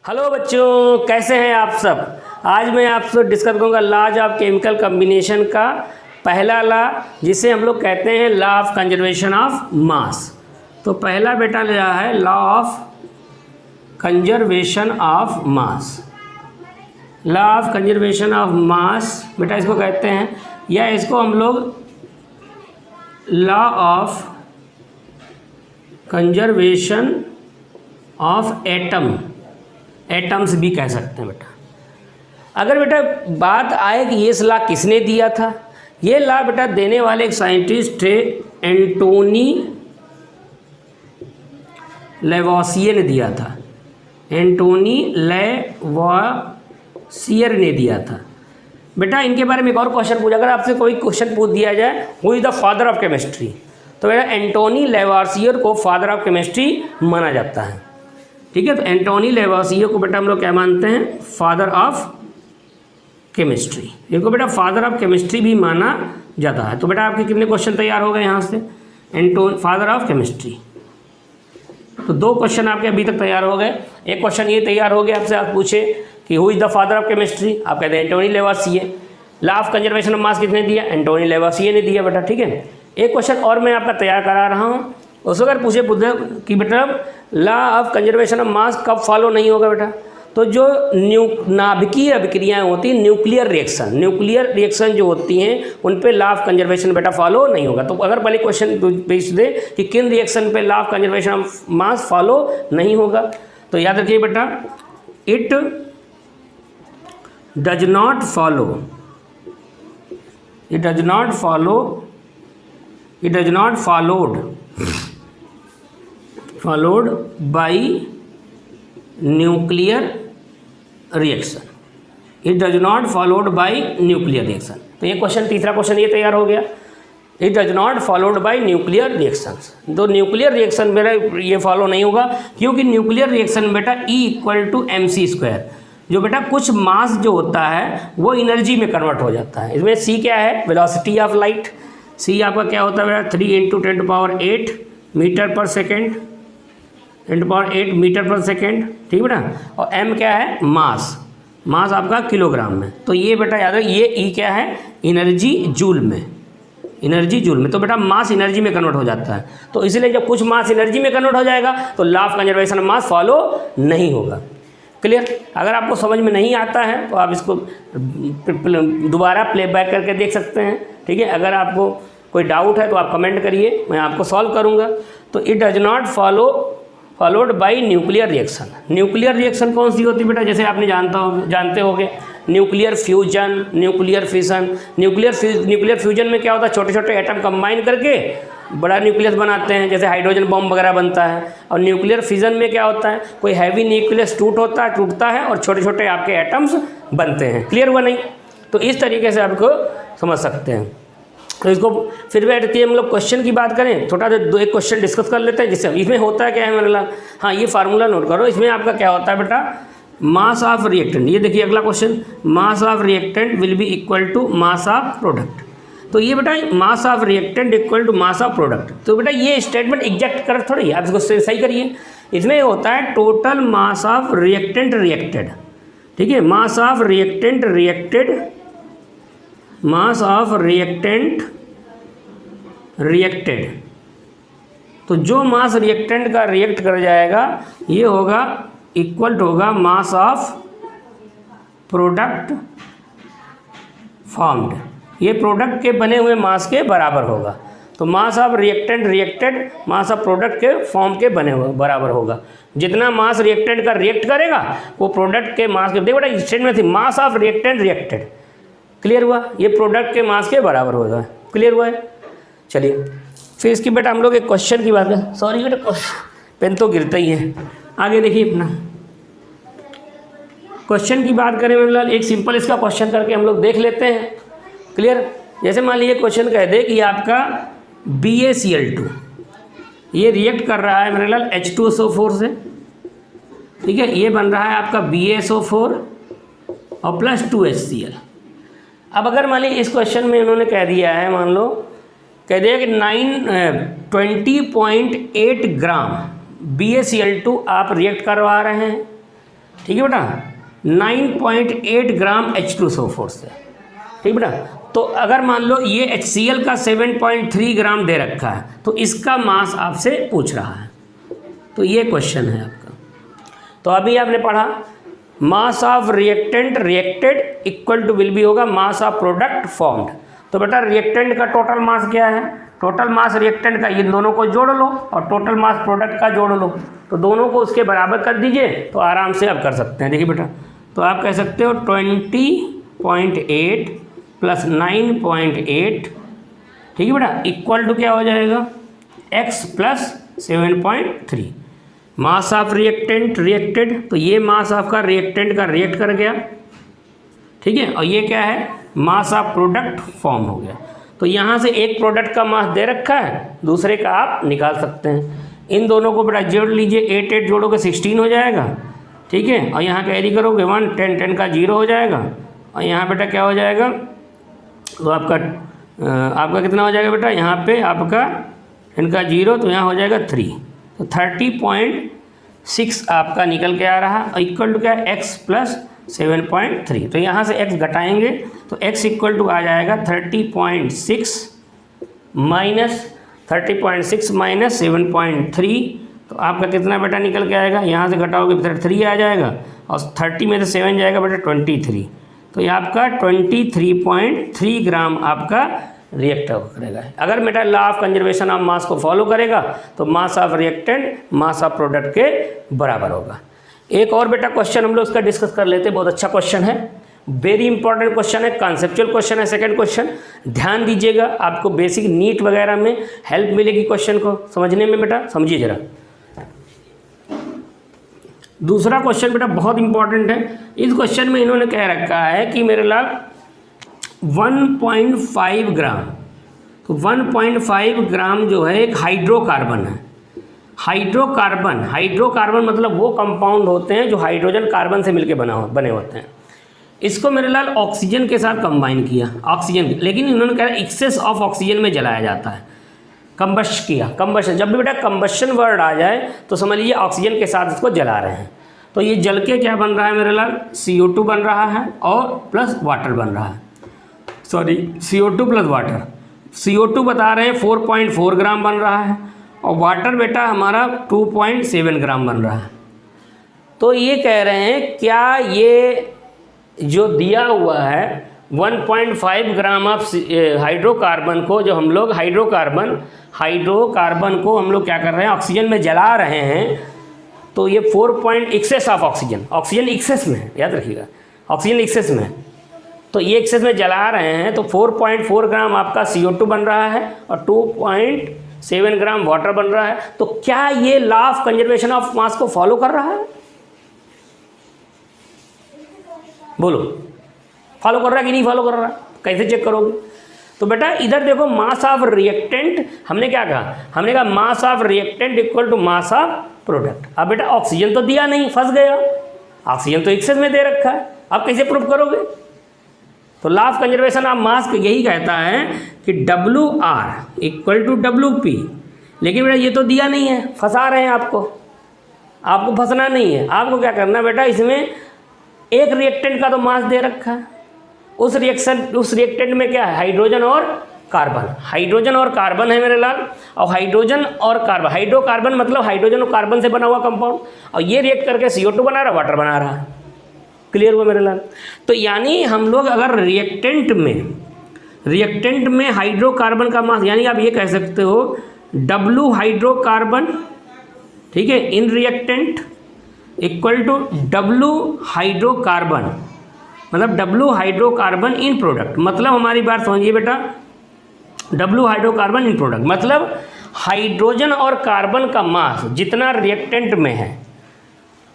Hello बच्चों, कैसे हैं आप सब। आज मैं आपसे डिस्कस करूंगा लॉज ऑफ केमिकल कॉम्बिनेशन का पहला लॉ, जिसे हम लोग कहते हैं लॉ ऑफ कंजर्वेशन ऑफ मास। तो पहला बेटा लिया है law of conservation of mass. Law of conservation of मास बेटा इसको कहते हैं, या इसको हम लोग law of conservation of atoms भी कह सकते हैं बेटा। अगर बेटा बात आए कि ये लॉ किसने दिया था, ये लॉ बेटा देने वाले एक साइंटिस्ट थे एंटोनी लेवोसियर ने दिया था। एंटोनी लेवोसियर ने दिया था बेटा। इनके बारे में एक और क्वेश्चन पूछा, अगर आपसे कोई क्वेश्चन पूछ दिया जाए who is the father of chemistry, तो बेटा एंटोनी लेवोसियर को फादर ऑफ केमिस्ट्री माना जाता है। ठीक है, तो एंटोनी लेवोसियर को बेटा हम लोग क्या मानते हैं, फादर ऑफ केमिस्ट्री। इनको बेटा फादर ऑफ केमिस्ट्री भी माना जाता है। तो बेटा आपके कितने क्वेश्चन तैयार हो गए यहाँ से, फादर ऑफ केमिस्ट्री। तो दो क्वेश्चन आपके अभी तक तैयार हो गए। एक क्वेश्चन ये तैयार हो गया, आपसे आप पूछे कि who is the father of chemistry, आप कहते हैं Antoine Lavoisier. Law of conservation of mass किसने दिया, एंटोनी लेवोसियर ने दिया बेटा। ठीक है, एक क्वेश्चन और मैं आपका तैयार करा रहा हूँ। उस अगर पूछे कि बेटा लॉ ऑफ कंजर्वेशन ऑफ मास कब फॉलो नहीं होगा बेटा, तो जो नाभिकीय अभिक्रियाएँ होती हैं, न्यूक्लियर रिएक्शन जो होती हैं उन पे लॉ ऑफ कंजर्वेशन बेटा फॉलो नहीं होगा। तो अगर पहले क्वेश्चन पूछ दे कि किन रिएक्शन पे law of conservation of mass follow नहीं होगा, तो याद रखिए बेटा it does not followed by nuclear reaction। It does not followed by nuclear reaction। तो ये क्वेश्चन, तीसरा क्वेश्चन ये तैयार हो गया, it does not followed by nuclear reactions. तो न्यूक्लियर रिएक्शन बेटा ये फॉलो नहीं होगा, क्योंकि न्यूक्लियर रिएक्शन बेटा E=mc²। जो बेटा कुछ मास जो होता है वो एनर्जी में कन्वर्ट हो जाता है। इसमें C क्या है, वेलोसिटी ऑफ लाइट। C आपका क्या होता है बेटा 3 × 10⁸ मीटर पर सेकेंड, 10⁸ मीटर पर सेकेंड। ठीक बेटा, और m क्या है, मास आपका किलोग्राम में। तो ये बेटा याद रखिए, ये E क्या है, एनर्जी जूल में। तो बेटा मास एनर्जी में कन्वर्ट हो जाता है। तो इसलिए जब कुछ मास एनर्जी में कन्वर्ट हो जाएगा तो law of conservation of mass follow नहीं होगा। क्लियर। अगर आपको समझ में नहीं आता है तो आप इसको दोबारा प्लेबैक करके देख सकते हैं। ठीक है, अगर आपको कोई डाउट है तो आप कमेंट करिए, मैं आपको सॉल्व करूँगा। तो it does not followed by nuclear reaction. Nuclear reaction कौन सी होती है बेटा, जैसे आपने जानते होंगे nuclear fusion, nuclear fission. Nuclear fusion में क्या होता है, छोटे छोटे एटम कंबाइन करके बड़ा न्यूक्लियस बनाते हैं, जैसे हाइड्रोजन बम वगैरह बनता है। और न्यूक्लियर फिजन में क्या होता है, कोई हैवी न्यूक्लियस टूटता है और छोटे छोटे आपके एटम्स बनते हैं। क्लियर हुआ नहीं, तो इस तरीके से आपको समझ सकते हैं। तो इसको फिर बैठ के हम लोग क्वेश्चन की बात करें, छोटा एक क्वेश्चन डिस्कस कर लेते हैं। जिससे इसमें होता है क्या है मेरे लाल, हाँ ये फार्मूला नोट करो। इसमें आपका क्या होता है बेटा, मास ऑफ रिएक्टेंट। ये देखिए अगला question, mass of reactant will be equal to mass of product. तो ये बेटा mass of reactant equal to mass of product. तो बेटा ये स्टेटमेंट एग्जैक्ट कर थोड़ी, आप इसको सही करिए। इसमें होता है total mass of reactant reacted. ठीक है, मास ऑफ रिएक्टेंट रिएक्टेड। तो जो मास रिएक्टेंट का रिएक्ट कर जाएगा ये होगा इक्वल टू होगा मास ऑफ प्रोडक्ट फॉर्म्ड। ये प्रोडक्ट के बने हुए मास के बराबर होगा। तो मास of reactant reacted mass of product के फॉर्म के बने हुए बराबर होगा। जितना मास रिएक्टेंट का रिएक्ट करेगा वो प्रोडक्ट के मास के, देखो बेटा स्टेटमेंट थी मास ऑफ रिएक्टेंट रिएक्टेड। क्लियर हुआ, ये प्रोडक्ट के मास के बराबर होगा। क्लियर हुआ है। चलिए फिर इसकी बेटा हम लोग एक क्वेश्चन की बात करें। सॉरी बेटा पेन तो गिरता ही है। आगे देखिए अपना क्वेश्चन की बात करें मतलब एक सिंपल इसका क्वेश्चन करके हम लोग देख लेते हैं। क्लियर। जैसे मान लीजिए क्वेश्चन कह दे कि आपका BaCl2 ये रिएक्ट कर रहा है मेरे लाल H2SO4 से। ठीक है, ये बन रहा है आपका BaSO4 और प्लस 2HCl। अब अगर मान लीजिए इस क्वेश्चन में उन्होंने कह दिया है, मान लो कह दिया कि 20.8 ग्राम BaCl2 आप रिएक्ट करवा रहे हैं ठीक है बेटा, 9.8 ग्राम H2SO4 से। ठीक बेटा, तो अगर मान लो ये HCl का 7.3 ग्राम दे रखा है तो इसका मास आपसे पूछ रहा है, तो ये क्वेश्चन है आपका। तो अभी आपने पढ़ा mass of reactant reacted equal to will be होगा मास ऑफ प्रोडक्ट फॉर्म्ड। तो बेटा रिएक्टेंट का टोटल मास क्या है, टोटल मास रिएक्टेंट का इन दोनों को जोड़ लो और टोटल मास प्रोडक्ट का जोड़ लो, तो दोनों को उसके बराबर कर दीजिए तो आराम से आप कर सकते हैं। देखिए बेटा, तो आप कह सकते हो 20.8 प्लस 9.8, ठीक है बेटा, इक्वल टू क्या हो जाएगा x plus 7.3। Mass of reactant reacted, तो ये मास आपका रिएक्टेंट का रिएक्ट कर गया, ठीक है, और ये क्या है मास ऑफ प्रोडक्ट फॉर्म हो गया। तो यहाँ से एक प्रोडक्ट का मास दे रखा है, दूसरे का आप निकाल सकते हैं। इन दोनों को बेटा जोड़ लीजिए, 8 8 जोड़ोगे 16 हो जाएगा, ठीक है, और यहाँ कैरी करोगे 1 10 10 का 0 हो जाएगा, और यहाँ बेटा क्या हो जाएगा, तो आपका कितना हो जाएगा बेटा, यहाँ पे आपका इनका 0 तो यहाँ हो जाएगा 3, तो 30.6 आपका निकल के आ रहा, और इक्वल टू क्या है x प्लस 7.3। तो यहाँ से x घटाएंगे तो x इक्वल टू आ जाएगा 30.6 माइनस 7.3, तो आपका कितना बेटा निकल के आएगा, यहाँ से घटाओगे फिर 3 आ जाएगा, और 30 में से 7 जाएगा बेटा 23, तो ये आपका 23.3 ग्राम आपका रिएक्ट करेगा। अगर बेटा लॉ ऑफ कंजर्वेशन ऑफ मास को फॉलो करेगा तो मास of reactant mass of product के बराबर होगा। एक और बेटा क्वेश्चन हम लोग इसका डिस्कस कर लेते हैं, बहुत अच्छा क्वेश्चन है, वेरी इंपॉर्टेंट क्वेश्चन है, कॉन्सेप्चुअल क्वेश्चन है। सेकंड क्वेश्चन ध्यान दीजिएगा, आपको बेसिक नीट वगैरह में हेल्प मिलेगी क्वेश्चन को समझने में, बेटा समझिए जरा। दूसरा क्वेश्चन बेटा बहुत इंपॉर्टेंट है, इस क्वेश्चन में इन्होंने कह रखा है कि मेरे लाल 1.5 ग्राम, तो 1.5 ग्राम जो है एक हाइड्रोकार्बन है। हाइड्रोकार्बन मतलब वो कंपाउंड होते हैं जो हाइड्रोजन कार्बन से मिलकर बने होते हैं। इसको मेरे लाल ऑक्सीजन के साथ कंबाइन किया, ऑक्सीजन, लेकिन इन्होंने कहा एक्सेस ऑफ ऑक्सीजन में जलाया जाता है, कंबस्ट किया, कंबशन। जब भी बेटा कंबशन वर्ड आ जाए तो समझ लीजिए ऑक्सीजन के साथ इसको जला रहे हैं। तो ये जल के क्या बन रहा है मेरे लाल, CO2 बन रहा है और प्लस वाटर बन रहा है, sorry CO2 plus water. CO2 बता रहे हैं 4.4 ग्राम बन रहा है, और वाटर बेटा हमारा 2.7 ग्राम बन रहा है। तो ये कह रहे हैं क्या ये जो दिया हुआ है 1.5 ग्राम ऑफ हाइड्रोकार्बन को, जो हम लोग हाइड्रोकार्बन को हम लोग क्या कर रहे हैं ऑक्सीजन में जला रहे हैं, तो ये 4 एक्सेस ऑफ ऑक्सीजन एक्सेस में है, याद रखिएगा ऑक्सीजन एक्सेस में है, तो ये एक्सेस में जला रहे हैं, तो 4.4 ग्राम आपका CO2 बन रहा है और 2.7 ग्राम वाटर बन रहा है। तो क्या ये लॉ ऑफ कंजर्वेशन ऑफ मास को फॉलो कर रहा है, बोलो फॉलो कर रहा है कि नहीं फॉलो कर रहा है, कैसे चेक करोगे। तो बेटा इधर देखो मास ऑफ रिएक्टेंट, हमने क्या कहा, हमने कहा mass of reactant equal to mass of product. अब बेटा ऑक्सीजन तो दिया नहीं, फंस गया, ऑक्सीजन तो एक्सेस में दे रखा है, अब कैसे प्रूव करोगे। तो लॉ ऑफ कंजर्वेशन ऑफ मास यही कहता है कि WR इक्वल टू WP, लेकिन बेटा ये तो दिया नहीं है, फंसा रहे हैं आपको फंसना नहीं है, आपको क्या करना है बेटा, इसमें एक रिएक्टेंट का तो मास दे रखा है, उस रिएक्टेंट में क्या है हाइड्रोजन और कार्बन है मेरे लाल, और हाइड्रोजन और कार्बन, हाइड्रोकार्बन मतलब हाइड्रोजन और कार्बन से बना हुआ कंपाउंड, और ये रिएक्ट करके CO2 बना रहा है, वाटर बना रहा है। क्लियर हुआ मेरे लाल। तो यानी हम लोग अगर रिएक्टेंट में हाइड्रोकार्बन का मास, यानी आप ये कह सकते हो W हाइड्रोकार्बन, ठीक है, in reactant equal to W hydrocarbon, मतलब W हाइड्रोकार्बन इन प्रोडक्ट। मतलब हमारी बात समझिए बेटा, W हाइड्रोकार्बन इन प्रोडक्ट मतलब हाइड्रोजन और कार्बन का मास जितना रिएक्टेंट में है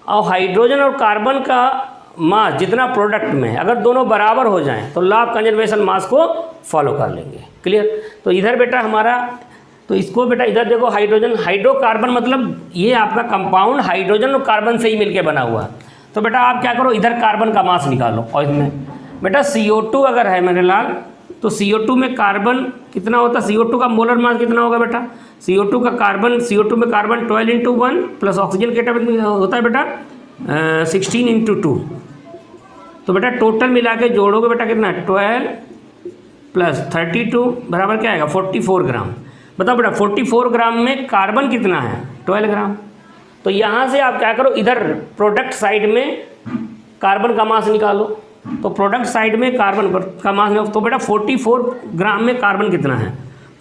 और हाइड्रोजन और कार्बन का मास जितना प्रोडक्ट में है, अगर दोनों बराबर हो जाएं तो लॉ ऑफ कंजर्वेशन मास को फॉलो कर लेंगे। क्लियर। तो इधर बेटा हमारा, तो इसको बेटा इधर देखो हाइड्रोकार्बन मतलब ये आपका कंपाउंड हाइड्रोजन और कार्बन से ही मिलके बना हुआ है। तो बेटा आप क्या करो, इधर कार्बन का मास निकालो, और इसमें बेटा CO2 अगर है मेरे लाल, तो CO2 में कार्बन कितना होता है, CO2 का मोलर मास कितना होगा बेटा, CO2 में कार्बन 12 × 1 प्लस ऑक्सीजन के टर्म में होता है बेटा 16 इंटू 2, तो बेटा टोटल मिला के जोड़ोगे बेटा कितना 12 प्लस 32 बराबर क्या आएगा 44 ग्राम। बताओ बेटा 44 ग्राम में कार्बन कितना है 12 ग्राम। तो यहाँ से आप क्या करो, इधर प्रोडक्ट साइड में कार्बन का मास निकालो, तो प्रोडक्ट साइड में कार्बन का मास निकालो, तो बेटा 44 ग्राम में कार्बन कितना है,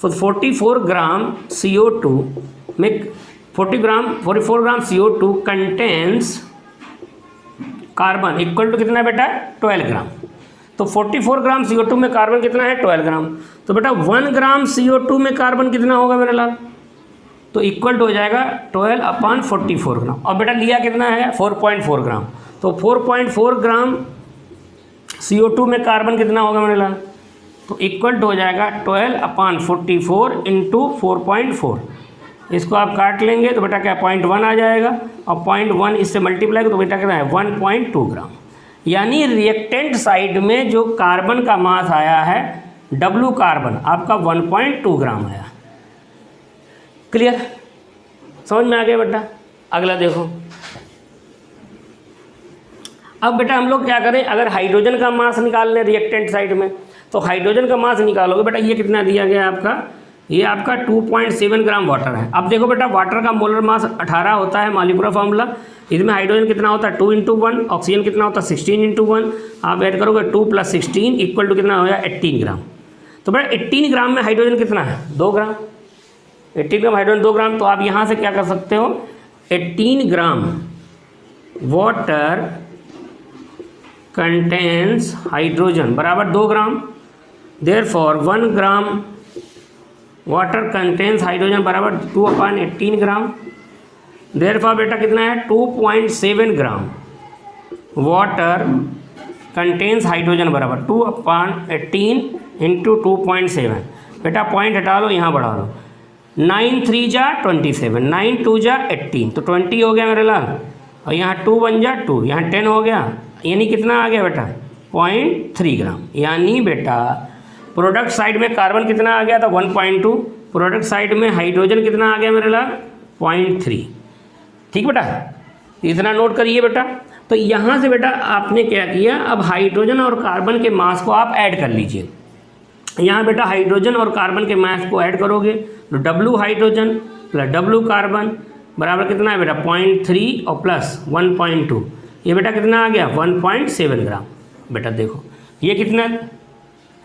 तो 44 ग्राम CO2 में 44 gram CO2 contains carbon equal to कितना है बेटा 12 ग्राम। तो 44 ग्राम CO2 में कार्बन कितना है 12 ग्राम। तो बेटा 1 ग्राम CO2 में कार्बन कितना होगा मेरे लाल, तो इक्वल टू हो जाएगा 12/44 ग्राम। और बेटा लिया कितना है 4.4 ग्राम, तो 4.4 ग्राम CO2 में कार्बन कितना होगा मेरे लाल, तो इक्वल टू हो जाएगा 12/44 इंटू 4.4। इसको आप काट लेंगे तो बेटा क्या 0.1 आ जाएगा, और 0.1 इससे मल्टीप्लाई तो बेटा कितना है 1.2 ग्राम। यानी रिएक्टेंट साइड में जो कार्बन का मास आया है W कार्बन आपका 1.2 ग्राम आया। क्लियर, समझ में आ गया बेटा। अगला देखो, अब बेटा हम लोग क्या करें, अगर हाइड्रोजन का मास निकाल लें रिएक्टेंट साइड में, तो हाइड्रोजन का मास निकालोगे बेटा, ये कितना दिया गया है आपका, ये आपका 2.7 ग्राम वाटर है। अब देखो बेटा वाटर का मोलर मास 18 होता है मॉलिक्यूलर फार्मूला, इसमें हाइड्रोजन कितना होता है 2 × 1, ऑक्सीजन कितना होता है 16 × 1, आप ऐड करोगे 2 + 16 इक्वल टू कितना हो गया 18 ग्राम। तो बेटा 18 ग्राम में हाइड्रोजन कितना है 2 ग्राम, 18 ग्राम हाइड्रोजन 2 ग्राम। तो आप यहाँ से क्या कर सकते हो 18 ग्राम वाटर कंटेन्स हाइड्रोजन बराबर 2 gram, therefore 1 gram water contains hydrogen बराबर 2/18 ग्राम। देयरफॉर बेटा कितना है 2.7 ग्राम वाटर कंटेन्स हाइड्रोजन बराबर 2/18 इंटू 2.7। बेटा पॉइंट हटा लो, यहाँ बढ़ा लो, 9 3 जा 27, 9 2 जा 18, तो 20 हो गया मेरे लाल, और यहाँ 2 1 जा 2, यहाँ 10 हो गया, यानी कितना आ गया बेटा 0.3 ग्राम। यानी बेटा प्रोडक्ट साइड में कार्बन कितना आ गया था 1.2, प्रोडक्ट साइड में हाइड्रोजन कितना आ गया मेरे लाल 0.3। ठीक बेटा, इतना नोट करिए बेटा। तो यहाँ से बेटा आपने क्या किया, अब हाइड्रोजन और कार्बन के मास को आप ऐड कर लीजिए। यहाँ बेटा हाइड्रोजन और कार्बन के मास को ऐड करोगे तो W hydrogen plus W carbon बराबर कितना है बेटा 0.3 और प्लस 1.2, ये बेटा कितना आ गया 1.7 ग्राम। बेटा देखो ये कितना,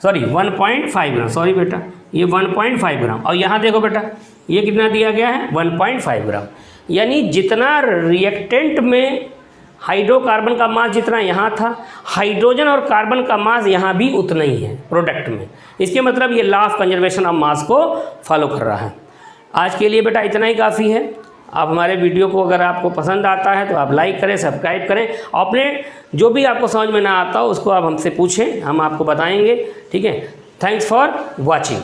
सॉरी 1.5 ग्राम, सॉरी बेटा ये 1.5 ग्राम, और यहाँ देखो बेटा ये कितना दिया गया है 1.5 ग्राम। यानी जितना रिएक्टेंट में हाइड्रोकार्बन का मास जितना यहाँ था, हाइड्रोजन और कार्बन का मास यहाँ भी उतना ही है प्रोडक्ट में। इसके मतलब ये लॉ ऑफ कंजर्वेशन ऑफ मास को फॉलो कर रहा है। आज के लिए बेटा इतना ही काफ़ी है। आप हमारे वीडियो को अगर आपको पसंद आता है तो आप लाइक करें, सब्सक्राइब करें, अपने जो भी आपको समझ में ना आता हो उसको आप हमसे पूछें, हम आपको बताएंगे। ठीक है, थैंक्स फॉर वॉचिंग।